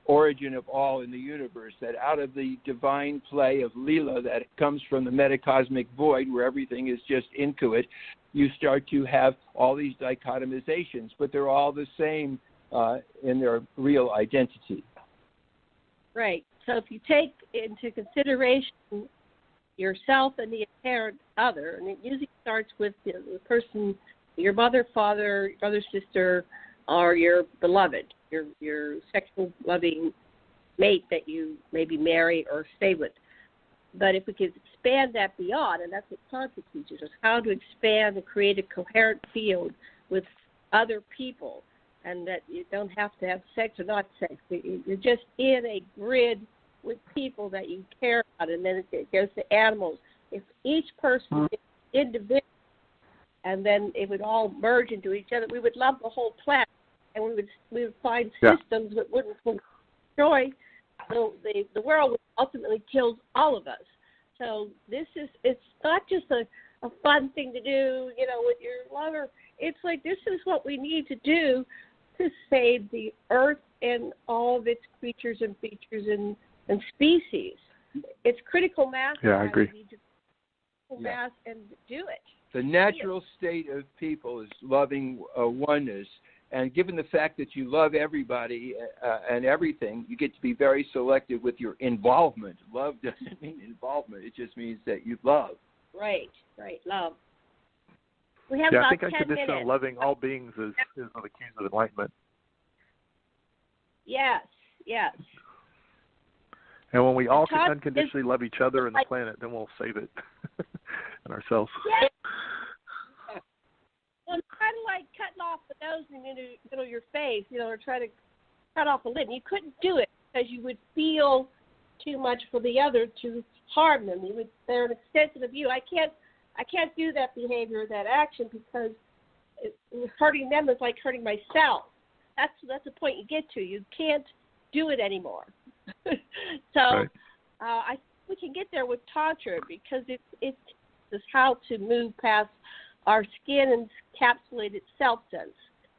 origin of all in the universe, that out of the divine play of Leela that comes from the metacosmic void where everything is just inchoate, you start to have all these dichotomizations, but they're all the same in their real identity. Right. So if you take into consideration yourself and the apparent other, and it usually starts with the person, your mother, father, brother, sister, or your beloved, your sexual loving mate that you maybe marry or stay with. But if we could expand that beyond, and that's what Tantra teaches us, how to expand and create a coherent field with other people, and that you don't have to have sex or not sex. You're just in a grid with people that you care about, and then it goes to animals. If each person is individual, and then it would all merge into each other, we would love the whole planet, and we would find systems that wouldn't destroy the world, which ultimately kills all of us. So it's not just a fun thing to do, with your lover. It's like this is what we need to do to save the earth and all of its creatures and features and species. It's critical mass. Yeah, I agree. We need to critical mass and do it. The natural state of people is loving oneness, and given the fact that you love everybody and everything, you get to be very selective with your involvement. Love doesn't mean involvement; it just means that you love. Right, love. We have I about think 10 unconditional minutes. loving all beings is one of the keys of enlightenment. Yes. And when we all can unconditionally love each other and the planet, then we'll save it and ourselves. Yes. Well, it's kind of like cutting off the nose in the middle of your face, or trying to cut off a lip. You couldn't do it because you would feel too much for the other to harm them. They're an extension of you. I can't do that behavior or that action because hurting them is like hurting myself. That's the point you get to. You can't do it anymore. So I think we can get there with Tantra because it's how to move past our skin and encapsulated self-sense,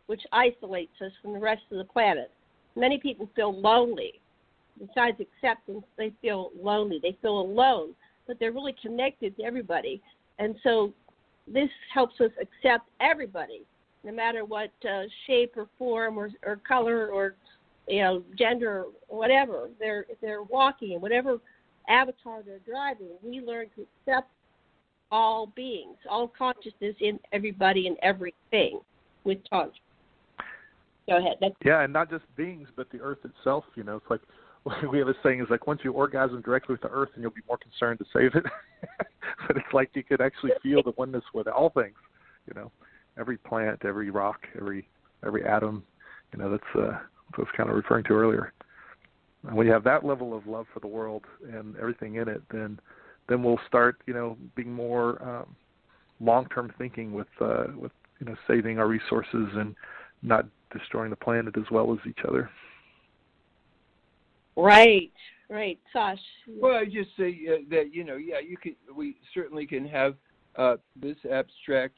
which isolates us from the rest of the planet. Many people feel lonely. Besides acceptance, they feel lonely. They feel alone, but they're really connected to everybody. And so this helps us accept everybody, no matter what shape or form or color or gender or whatever they're walking in, whatever avatar they're driving. We learn to accept all beings, all consciousness in everybody and everything with Tantra. Go ahead. And not just beings, but the earth itself. It's like we have a saying is like once you orgasm directly with the earth, then you'll be more concerned to save it. But it's like you could actually feel the oneness with all things. Every plant, every rock, every atom. That's what I was kind of referring to earlier. And when you have that level of love for the world and everything in it, then we'll start, being more long-term thinking with saving our resources and not destroying the planet as well as each other. Right, Sasha. Well, I just say that we certainly can have this abstract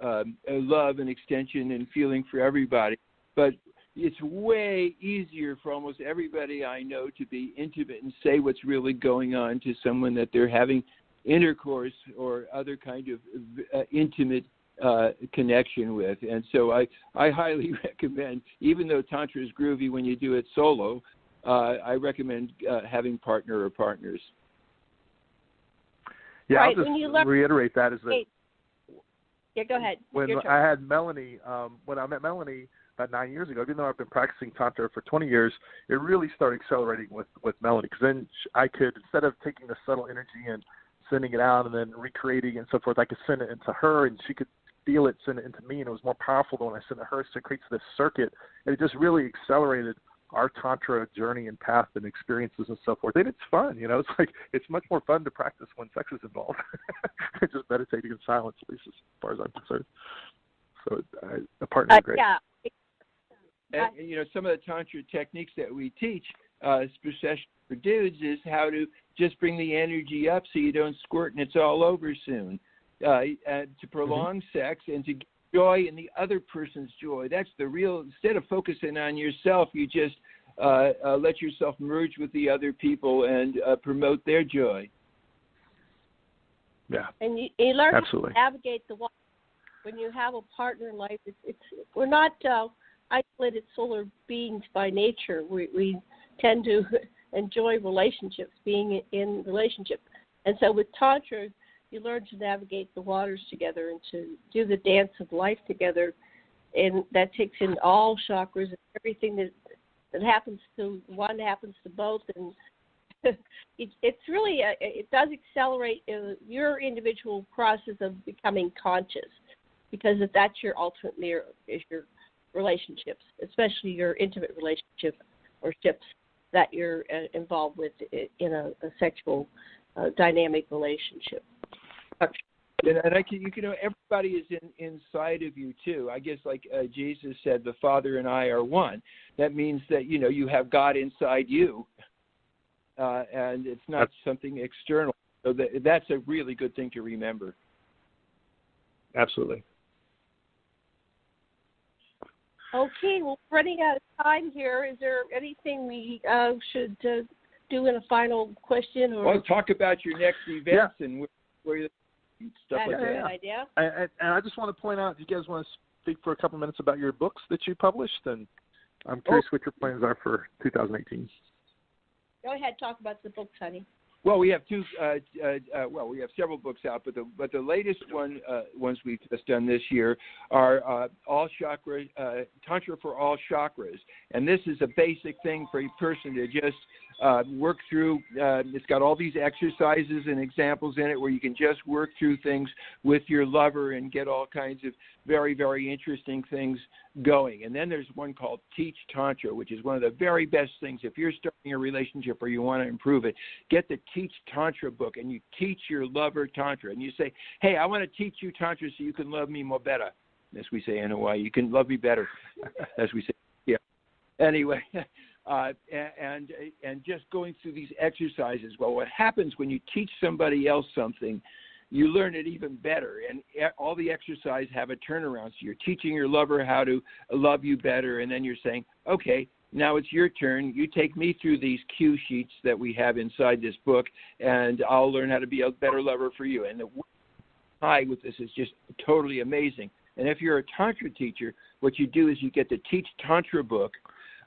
love and extension and feeling for everybody, but it's way easier for almost everybody I know to be intimate and say what's really going on to someone that they're having intercourse or other kind of intimate connection with. And so I highly recommend, even though Tantra is groovy when you do it solo, I recommend having partner or partners. Yeah, I'll just reiterate that is that. Yeah, go ahead. When I had Melanie, when I met Melanie about 9 years ago, even though I've been practicing Tantra for 20 years, it really started accelerating with Melanie, because then I could, instead of taking the subtle energy and sending it out and then recreating and so forth, I could send it into her, and she could feel it send it into me, and it was more powerful than when I sent it to her. So it creates this circuit, and it just really accelerated our Tantra journey and path and experiences and so forth. And it's fun, It's like it's much more fun to practice when sex is involved. Just meditating in silence, at least as far as I'm concerned. So the partners are great. Yeah. And, some of the Tantra techniques that we teach, especially for dudes, is how to just bring the energy up so you don't squirt and it's all over soon. To prolong sex and to get joy in the other person's joy. That's the real, instead of focusing on yourself, you just let yourself merge with the other people and promote their joy. Yeah. And you learn Absolutely. to navigate the water. When you have a partner in life, we're not isolated solar beings by nature. We tend to enjoy relationships, being in relationship. And so with Tantra, you learn to navigate the waters together and to do the dance of life together. And that takes in all chakras and everything that happens to one happens to both. And it's really, it does accelerate your individual process of becoming conscious, because that's your ultimate mirror, is your relationships, especially your intimate relationships or ships that you're involved with in a sexual dynamic relationship. And everybody is inside of you too. I guess, like Jesus said, the Father and I are one. That means that you have God inside you, and it's not something external. So that's a really good thing to remember. Absolutely. Okay, well, we're running out of time here. Is there anything we should do in a final question? Or well, talk about your next events and where you stuff that's like that. a good idea. And I just want to point out, do you guys want to speak for a couple minutes about your books that you published? And I'm curious what your plans are for 2018. Go ahead, talk about the books, honey. Well, we have two. We have several books out, but the latest ones we've just done this year are all chakra Tantra for all chakras, and this is a basic thing for a person to just work through. It's got all these exercises and examples in it where you can just work through things with your lover and get all kinds of very, very interesting things going. And then there's one called Teach Tantra, which is one of the very best things. If you're starting a relationship or you want to improve it, get the Teach Tantra book, and you teach your lover Tantra. And you say, hey, I want to teach you Tantra so you can love me more better. As we say in Hawaii, you can love me better, as we say. Yeah. Anyway, and just going through these exercises. Well, what happens when you teach somebody else something, you learn it even better. And all the exercises have a turnaround. So you're teaching your lover how to love you better, and then you're saying, okay, now it's your turn. You take me through these cue sheets that we have inside this book, and I'll learn how to be a better lover for you. And the high with this is just totally amazing. And if you're a Tantra teacher, what you do is you get the Teach Tantra book,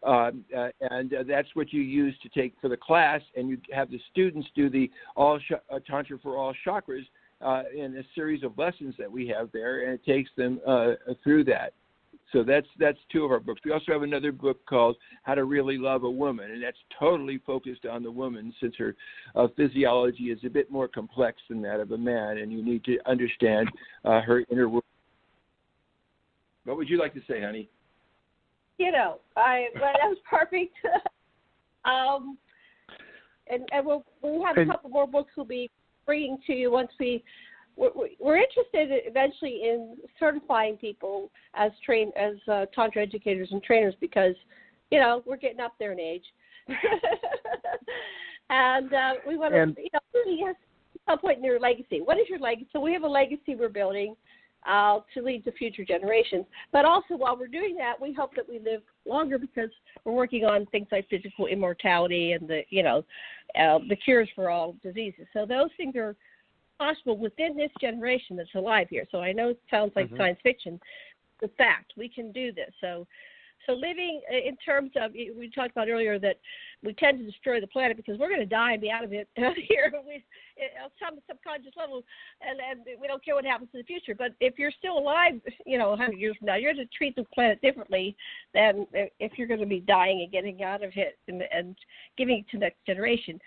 and that's what you use to take for the class, and you have the students do the Tantra for all chakras in a series of lessons that we have there, and it takes them through that. So that's two of our books. We also have another book called How to Really Love a Woman, and that's totally focused on the woman, since her physiology is a bit more complex than that of a man, and you need to understand her inner world. What would you like to say, honey? That was perfect. And we have a couple more books we'll be bringing to you once we're interested eventually in certifying people as Tantra educators and trainers, because we're getting up there in age, and we want to really at some point in your legacy. What is your legacy? So we have a legacy we're building to lead to future generations. But also, while we're doing that, we hope that we live longer, because we're working on things like physical immortality and the cures for all diseases. So those things are possible within this generation that's alive here. So I know it sounds like science fiction. It's a fact. We can do this. So living in terms of, we talked about earlier that we tend to destroy the planet because we're going to die and be out of it here on some subconscious level, and we don't care what happens in the future. But if you're still alive, 100 years from now, you're going to treat the planet differently than if you're going to be dying and getting out of it and giving it to the next generation.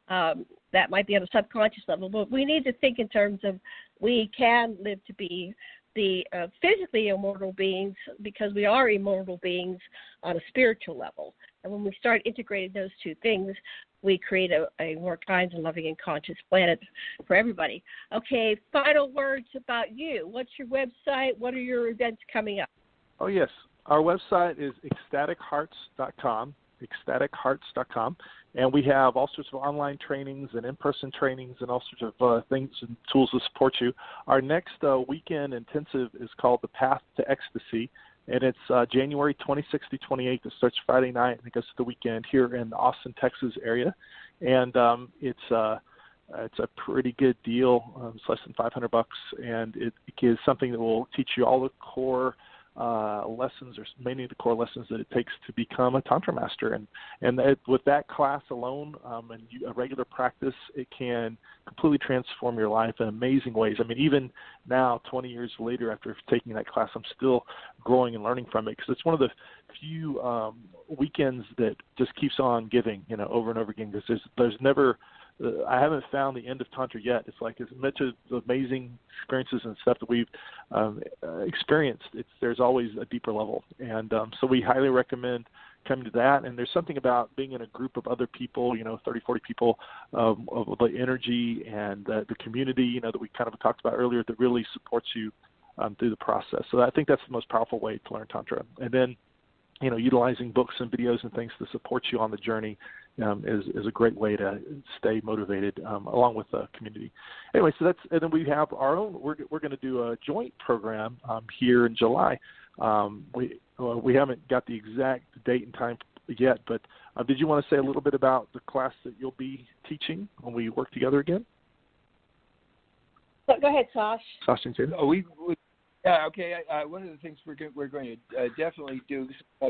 That might be on a subconscious level, but we need to think in terms of we can live to be be physically immortal beings, because we are immortal beings on a spiritual level. And when we start integrating those two things, we create a more kind and loving and conscious planet for everybody. Okay, final words about you. What's your website? What are your events coming up? Oh, yes. Our website is ecstatichearts.com, ecstatichearts.com, and we have all sorts of online trainings and in-person trainings and all sorts of things and tools to support you. Our next weekend intensive is called The Path to Ecstasy, and it's January 26th to 28th. It starts Friday night and it goes to the weekend here in the Austin, Texas area, and it's a pretty good deal. It's less than $500, and it is something that will teach you all the core lessons, or many of the core lessons that it takes to become a Tantra master. And with that class alone and a regular practice, it can completely transform your life in amazing ways. I mean, even now, 20 years later, after taking that class, I'm still growing and learning from it, because it's one of the few weekends that just keeps on giving, over and over again, because there's never I haven't found the end of Tantra yet. It's like as much as the amazing experiences and stuff that we've experienced, there's always a deeper level. And so we highly recommend coming to that. And there's something about being in a group of other people, 30, 40 people, of the energy and the community, that we kind of talked about earlier, that really supports you through the process. So I think that's the most powerful way to learn Tantra. And then, utilizing books and videos and things to support you on the journey is a great way to stay motivated along with the community. Anyway, and then we have our own. We're going to do a joint program here in July. We haven't got the exact date and time yet, but did you want to say a little bit about the class that you'll be teaching when we work together again? Go ahead, Sasha. Sasha and Jada. Yeah, okay. One of the things we're going to definitely do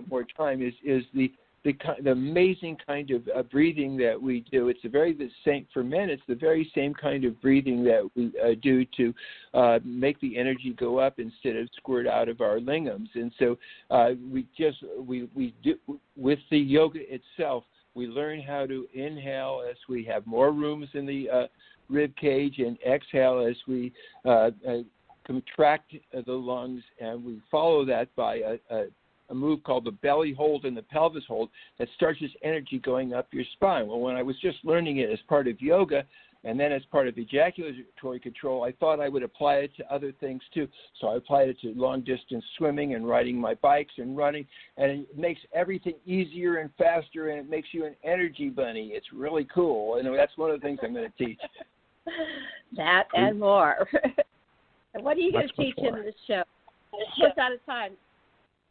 more time is the amazing kind of breathing that we do. It's the same for men. It's the very same kind of breathing that we do to make the energy go up instead of squirt out of our lingams. And so we do with the yoga itself. We learn how to inhale as we have more rooms in the rib cage, and exhale as we contract the lungs, and we follow that by a move called the belly hold and the pelvis hold that starts this energy going up your spine. Well, when I was just learning it as part of yoga and then as part of ejaculatory control, I thought I would apply it to other things too. So I applied it to long-distance swimming and riding my bikes and running, and it makes everything easier and faster, and it makes you an energy bunny. It's really cool, and that's one of the things I'm going to teach. That and more. And what are you going to teach in this show? It's out of time.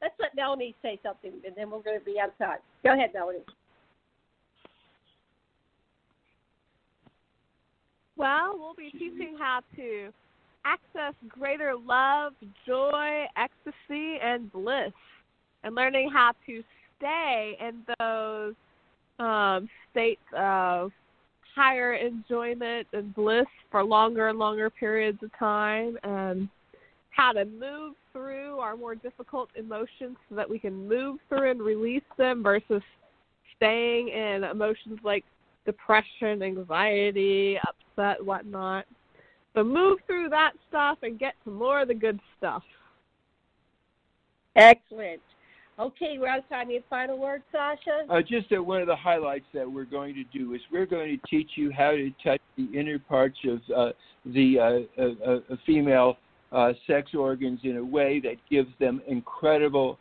Let's let Melanie say something, and then we're going to be out of time. Go ahead, Melanie. Well, we'll be teaching how to access greater love, joy, ecstasy, and bliss, and learning how to stay in those states of higher enjoyment and bliss for longer and longer periods of time, and how to move through our more difficult emotions so that we can move through and release them versus staying in emotions like depression, anxiety, upset, whatnot. So move through that stuff and get to more of the good stuff. Excellent. Okay, we're out of time. Any final words, Sasha? Just one of the highlights that we're going to do is we're going to teach you how to touch the inner parts of the female sex organs in a way that gives them incredible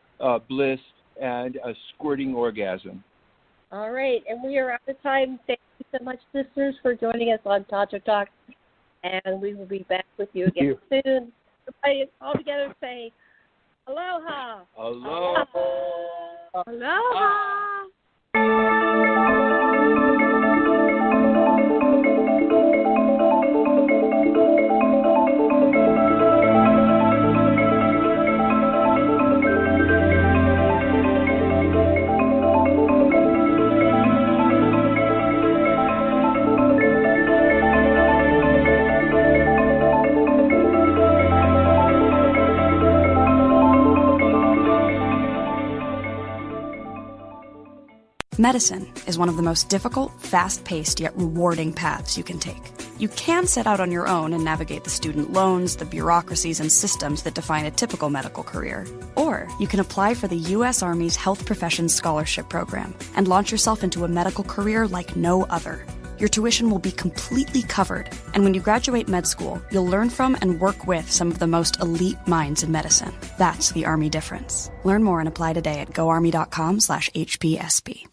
bliss and a squirting orgasm. All right, and we are out of time. Thank you so much, listeners, for joining us on Tantra Talk, and we will be back with you again soon. Everybody all together say, aloha. Aloha. Aloha. Medicine is one of the most difficult, fast-paced, yet rewarding paths you can take. You can set out on your own and navigate the student loans, the bureaucracies, and systems that define a typical medical career. Or you can apply for the U.S. Army's Health Professions Scholarship Program and launch yourself into a medical career like no other. Your tuition will be completely covered, and when you graduate med school, you'll learn from and work with some of the most elite minds in medicine. That's the Army difference. Learn more and apply today at goarmy.com/HPSP.